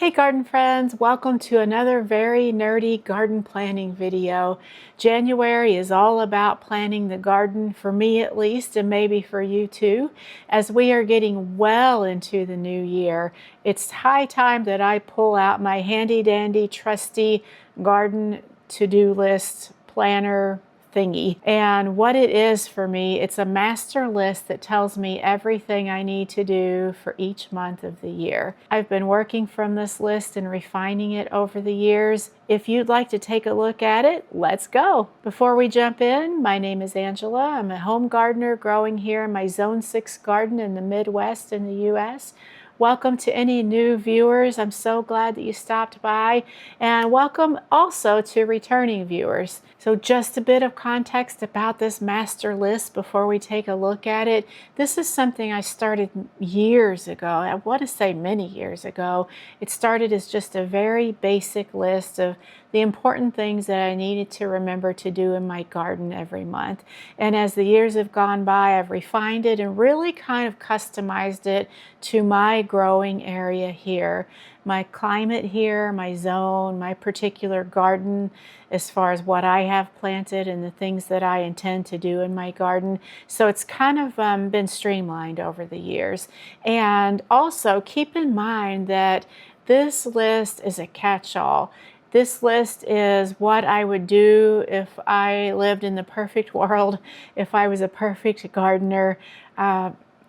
Hey garden friends, welcome to another very nerdy garden planning video. January is all about planning the garden, for me at least, and maybe for you too. As we are getting well into the new year, it's high time that I pull out my handy dandy trusty garden to-do list planner thingy. And what it is for me, it's a master list that tells me everything I need to do for each month of the year. I've been working from this list and refining it over the years. If you'd like to take a look at it, let's go. Before we jump in, my name is Angela. I'm a home gardener growing here in my Zone 6 garden in the Midwest in the US. Welcome to any new viewers. I'm so glad that you stopped by, and welcome also to returning viewers. So just a bit of context about this master list before we take a look at it. This is something I started years ago. I want to say many years ago. It started as just a very basic list of the important things that I needed to remember to do in my garden every month. And as the years have gone by, I've refined it and really kind of customized it to my growing area here, my climate here, my zone, my particular garden, as far as what I have planted and the things that I intend to do in my garden. So it's kind of been streamlined over the years. And also keep in mind that this list is a catch-all. This list is what I would do if I lived in the perfect world, if I was a perfect gardener.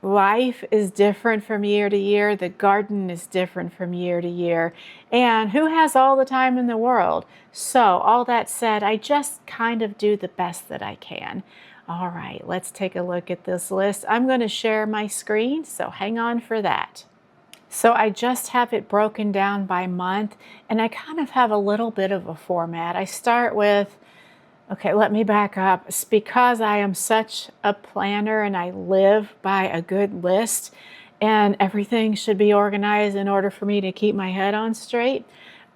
Life is different from year to year. The garden is different from year to year. And who has all the time in the world? So all that said, I just kind of do the best that I can. All right, let's take a look at this list. I'm going to share my screen, so hang on for that. So I just have it broken down by month, and I kind of have a little bit of a format. I start with, okay, let me back up. It's because I am such a planner and I live by a good list, and everything should be organized in order for me to keep my head on straight.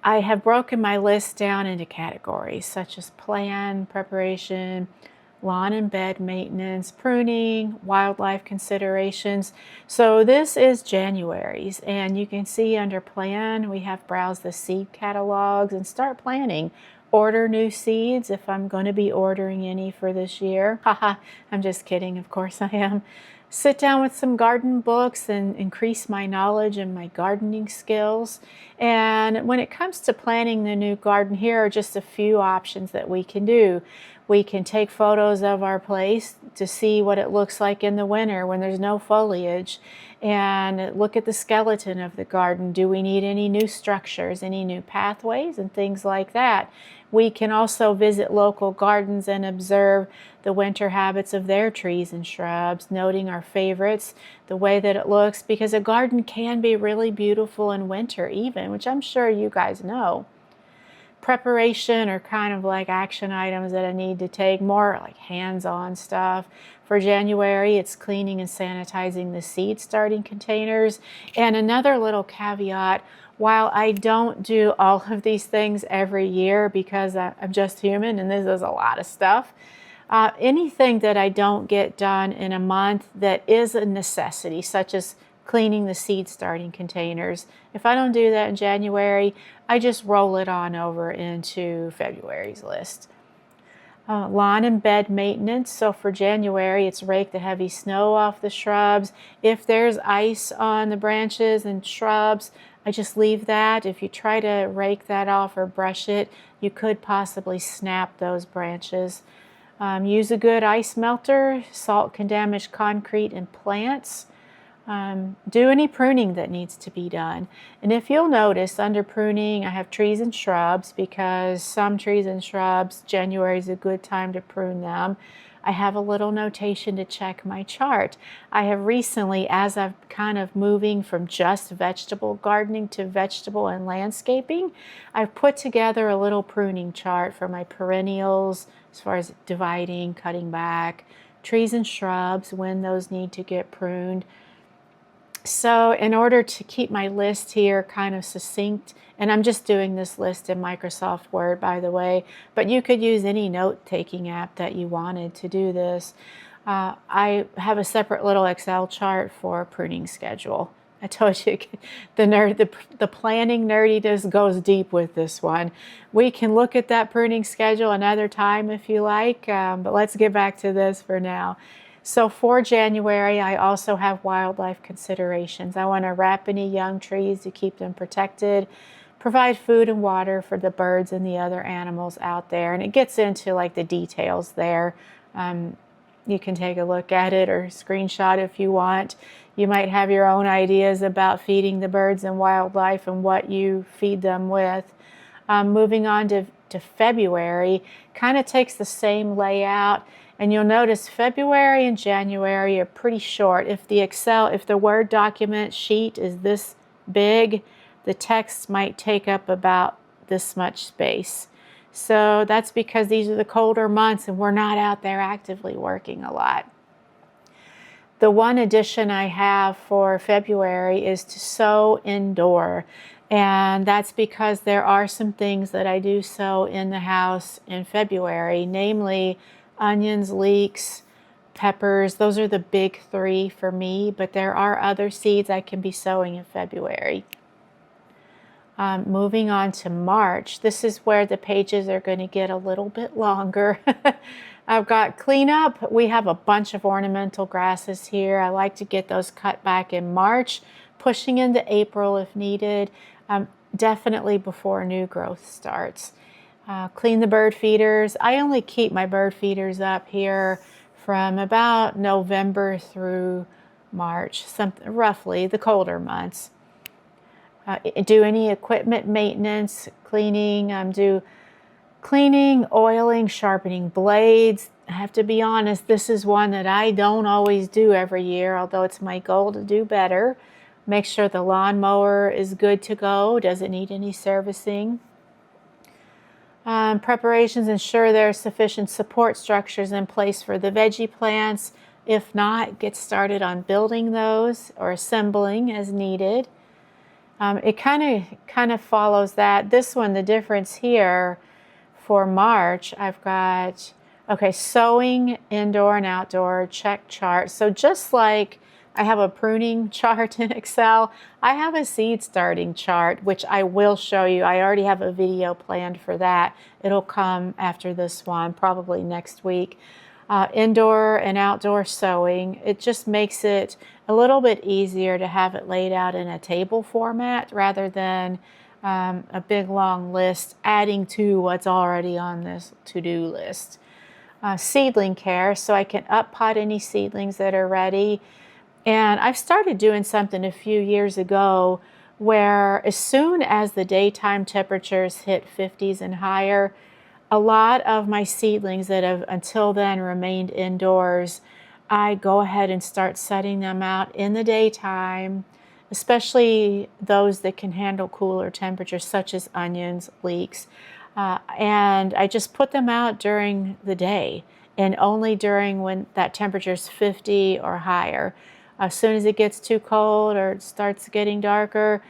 I have broken my list down into categories such as plan, preparation, lawn and bed maintenance, pruning, wildlife considerations. So this is January's, and you can see under plan we have browse the seed catalogs and start planning. Order new seeds if I'm going to be ordering any for this year. Haha, I'm just kidding, of course I am. Sit down with some garden books and increase my knowledge and my gardening skills. And when it comes to planning the new garden, here are just a few options that we can do. We can take photos of our place to see what it looks like in the winter when there's no foliage, and look at the skeleton of the garden. Do we need any new structures, any new pathways, and things like that? We can also visit local gardens and observe the winter habits of their trees and shrubs, noting our favorites, the way that it looks, because a garden can be really beautiful in winter even, which I'm sure you guys know. Preparation are kind of like action items that I need to take, more like hands-on stuff. For January, it's cleaning and sanitizing the seed starting containers. And another little caveat, while I don't do all of these things every year because I'm just human and this is a lot of stuff, anything that I don't get done in a month that is a necessity, such as cleaning the seed starting containers, if I don't do that in January, I just roll it on over into February's list. Lawn and bed maintenance. So for January, it's rake the heavy snow off the shrubs. If there's ice on the branches and shrubs, I just leave that. If you try to rake that off or brush it, you could possibly snap those branches. Use a good ice melter. Salt can damage concrete and plants. Do any pruning that needs to be done. And if you'll notice, under pruning, I have trees and shrubs, because some trees and shrubs, January is a good time to prune them. I have a little notation to check my chart. I have recently, as I've kind of moving from just vegetable gardening to vegetable and landscaping, I've put together a little pruning chart for my perennials, as far as dividing, cutting back, trees and shrubs, when those need to get pruned. So in order to keep my list here kind of succinct, and I'm just doing this list in Microsoft Word, by the way, but you could use any note-taking app that you wanted to do this. I have a separate little Excel chart for pruning schedule. I told you the planning nerdiness goes deep with this one. We can look at that pruning schedule another time if you like, but let's get back to this for now. So for January, I also have wildlife considerations. I want to wrap any young trees to keep them protected, provide food and water for the birds and the other animals out there. And it gets into like the details there. You can take a look at it or screenshot if you want. You might have your own ideas about feeding the birds and wildlife and what you feed them with. Moving on to February, kind of takes the same layout. And you'll notice February and January are pretty short. If the Word document sheet is this big, the text might take up about this much space. So that's because these are the colder months and we're not out there actively working a lot. The one addition I have for February is to sow indoor. And that's because there are some things that I do sow in the house in February, namely onions, leeks, peppers. Those are the big three for me, but there are other seeds I can be sowing in February. Moving on to March, this is where the pages are going to get a little bit longer. I've got cleanup. We have a bunch of ornamental grasses here. I like to get those cut back in March, pushing into April if needed, definitely before new growth starts. Clean the bird feeders. I only keep my bird feeders up here from about November through March, roughly the colder months. Do any equipment maintenance, cleaning, do cleaning, oiling, sharpening blades. I have to be honest, this is one that I don't always do every year, although it's my goal to do better. Make sure the lawnmower is good to go, doesn't need any servicing. Preparations, ensure there are sufficient support structures in place for the veggie plants. If not, get started on building those or assembling as needed. It kind of follows that. This one, the difference here for March, I've got, okay, sowing indoor and outdoor, check chart. So just like I have a pruning chart in Excel, I have a seed starting chart, which I will show you. I already have a video planned for that. It'll come after this one, probably next week. Indoor and outdoor sowing, it just makes it a little bit easier to have it laid out in a table format rather than a big long list adding to what's already on this to-do list. Seedling care, so I can up pot any seedlings that are ready. And I've started doing something a few years ago where as soon as the daytime temperatures hit 50s and higher, a lot of my seedlings that have until then remained indoors, I go ahead and start setting them out in the daytime, especially those that can handle cooler temperatures such as onions, leeks. And I just put them out during the day and only during when that temperature is 50 or higher. As soon as it gets too cold or it starts getting darker,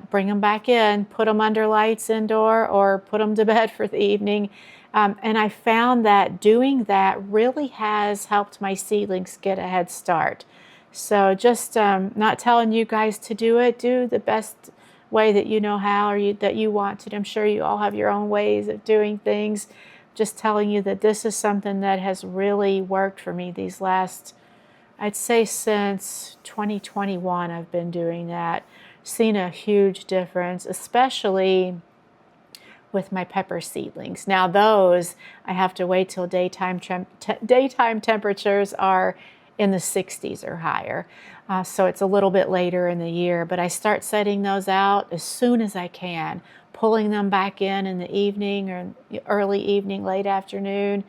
bring them back in, put them under lights indoor or put them to bed for the evening. And I found that doing that really has helped my seedlings get a head start. So just not telling you guys to do it. Do the best way that you know how or that you want to. I'm sure you all have your own ways of doing things. Just telling you that this is something that has really worked for me these last, I'd say since 2021 I've been doing that. Seen a huge difference, especially with my pepper seedlings. Now those, I have to wait till daytime temperatures are in the 60s or higher. So it's a little bit later in the year, but I start setting those out as soon as I can, pulling them back in the evening or early evening, late afternoon.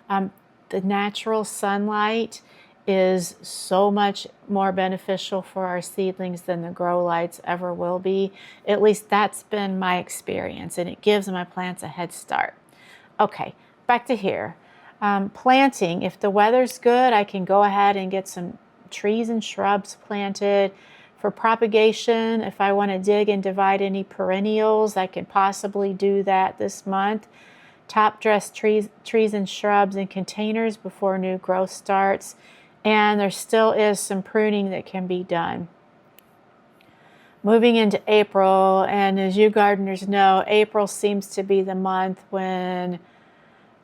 The natural sunlight is so much more beneficial for our seedlings than the grow lights ever will be. At least that's been my experience, and it gives my plants a head start. Okay, back to here. Planting, if the weather's good, I can go ahead and get some trees and shrubs planted. For propagation, if I want to dig and divide any perennials, I can possibly do that this month. Top dress trees and shrubs in containers before new growth starts. And there still is some pruning that can be done. moving into April, and as you gardeners know, April seems to be the month when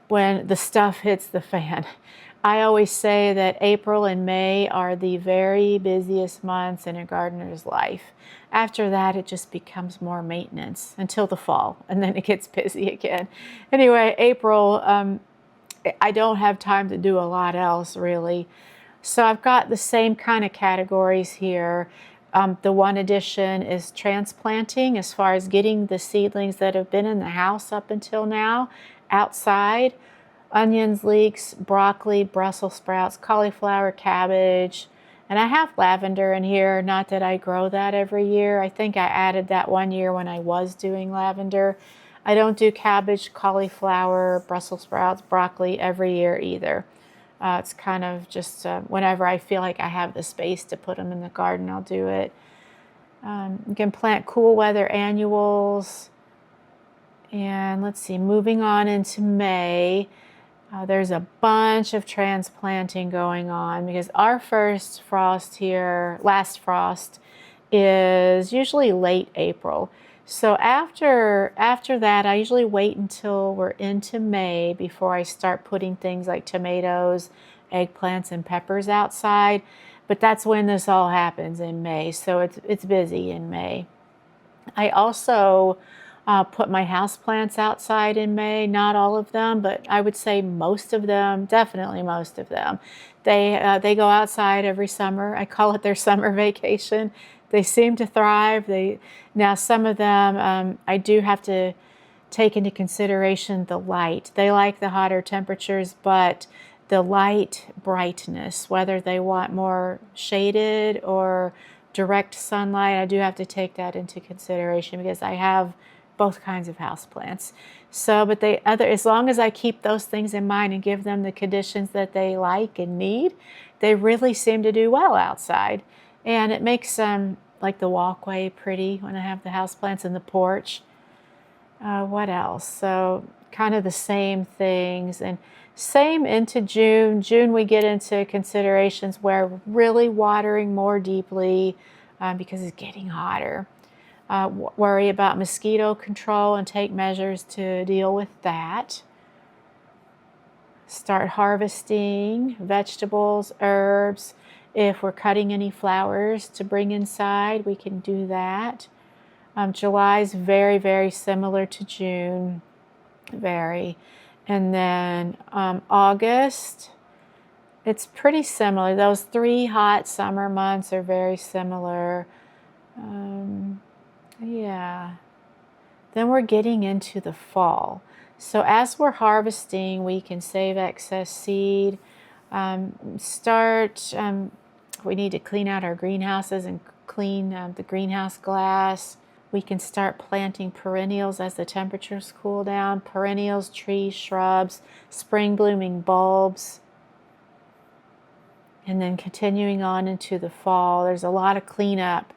the stuff hits the fan. I always say that April and May are the very busiest months in a gardener's life. After that, it just becomes more maintenance until the fall, and then it gets busy again. Anyway, April, I don't have time to do a lot else really. So I've got the same kind of categories here. The one addition is transplanting, as far as getting the seedlings that have been in the house up until now outside. Onions, leeks, broccoli, Brussels sprouts, cauliflower, cabbage, and I have lavender in here. Not that I grow that every year. I think I added that one year when I was doing lavender. I don't do cabbage, cauliflower, Brussels sprouts, broccoli every year either. It's kind of just whenever I feel like I have the space to put them in the garden, I'll do it. You can plant cool weather annuals. And let's see, moving on into May, there's a bunch of transplanting going on because our first frost here, last frost, is usually late April. So after that, I usually wait until we're into May before I start putting things like tomatoes, eggplants, and peppers outside. But that's when this all happens, in May. So it's busy in May. I also put my houseplants outside in May. Not all of them, but I would say most of them, definitely most of them. They go outside every summer. I call it their summer vacation. They seem to thrive. Now some of them, I do have to take into consideration the light. They like the hotter temperatures, but the light brightness, whether they want more shaded or direct sunlight, I do have to take that into consideration because I have both kinds of houseplants. So, but as long as I keep those things in mind and give them the conditions that they like and need, they really seem to do well outside. And it makes like the walkway pretty when I have the houseplants in the porch. What else? So kind of the same things, and same into June. June we get into considerations where we're really watering more deeply because it's getting hotter. Worry about mosquito control and take measures to deal with that. Start harvesting vegetables, herbs. If we're cutting any flowers to bring inside, we can do that. July is very, very similar to June. Very. And then August, it's pretty similar. Those 3 hot summer months are very similar. Yeah. Then we're getting into the fall. So as we're harvesting, we can save excess seed. We need to clean out our greenhouses and clean the greenhouse glass. We can start planting perennials as the temperatures cool down. Perennials, trees, shrubs, spring blooming bulbs. And then continuing on into the fall, there's a lot of cleanup.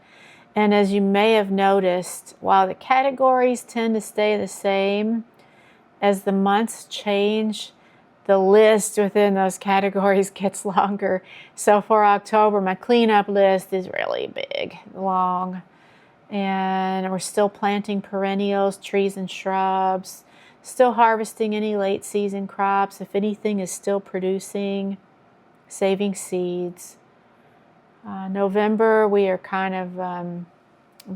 And as you may have noticed, while the categories tend to stay the same, as the months change, the list within those categories gets longer. So for October, my cleanup list is really big, long. And we're still planting perennials, trees and shrubs, still harvesting any late season crops. If anything is still producing, saving seeds. November, we are kind of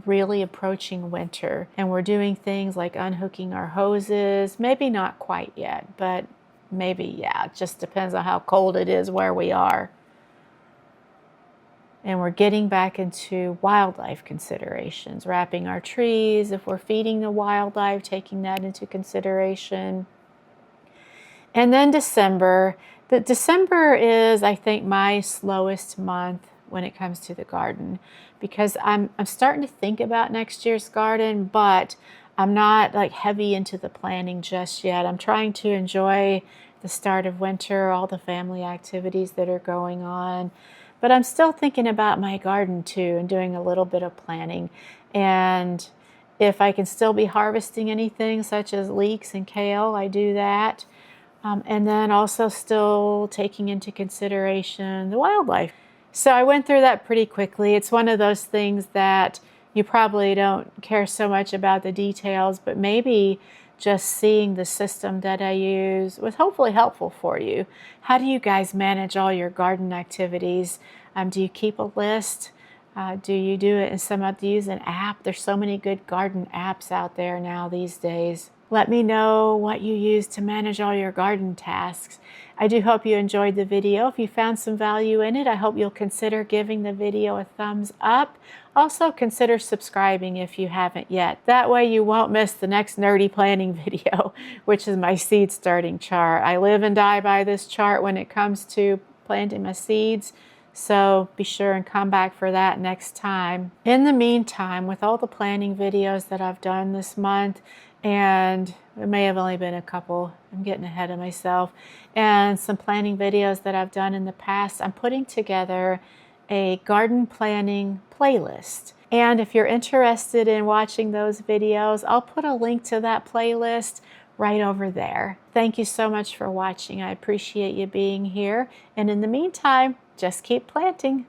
really approaching winter, and we're doing things like unhooking our hoses. Maybe not quite yet, but maybe, yeah. It just depends on how cold it is where we are. And we're getting back into wildlife considerations, wrapping our trees. If we're feeding the wildlife, taking that into consideration. And then December. December is, I think, my slowest month when it comes to the garden, because I'm starting to think about next year's garden, but I'm not like heavy into the planning just yet. I'm trying to enjoy the start of winter, all the family activities that are going on, but I'm still thinking about my garden too and doing a little bit of planning. And if I can still be harvesting anything such as leeks and kale, I do that. And then also still taking into consideration the wildlife. So I went through that pretty quickly. It's one of those things that You probably don't care so much about the details, but maybe just seeing the system that I use was hopefully helpful for you. How do you guys manage all your garden activities? Do you keep a list? Do you do it in do you use an app? There's so many good garden apps out there now these days. Let me know what you use to manage all your garden tasks. I do hope you enjoyed the video. If you found some value in it, I hope you'll consider giving the video a thumbs up. Also, consider subscribing if you haven't yet. That way you won't miss the next nerdy planning video, which is my seed starting chart. I live and die by this chart when it comes to planting my seeds. So be sure and come back for that next time. In the meantime, with all the planning videos that I've done this month, and it may have only been a couple, I'm getting ahead of myself, and some planning videos that I've done in the past, I'm putting together a garden planning playlist. And if you're interested in watching those videos, I'll put a link to that playlist right over there. Thank you so much for watching. I appreciate you being here. And in the meantime, just keep planting.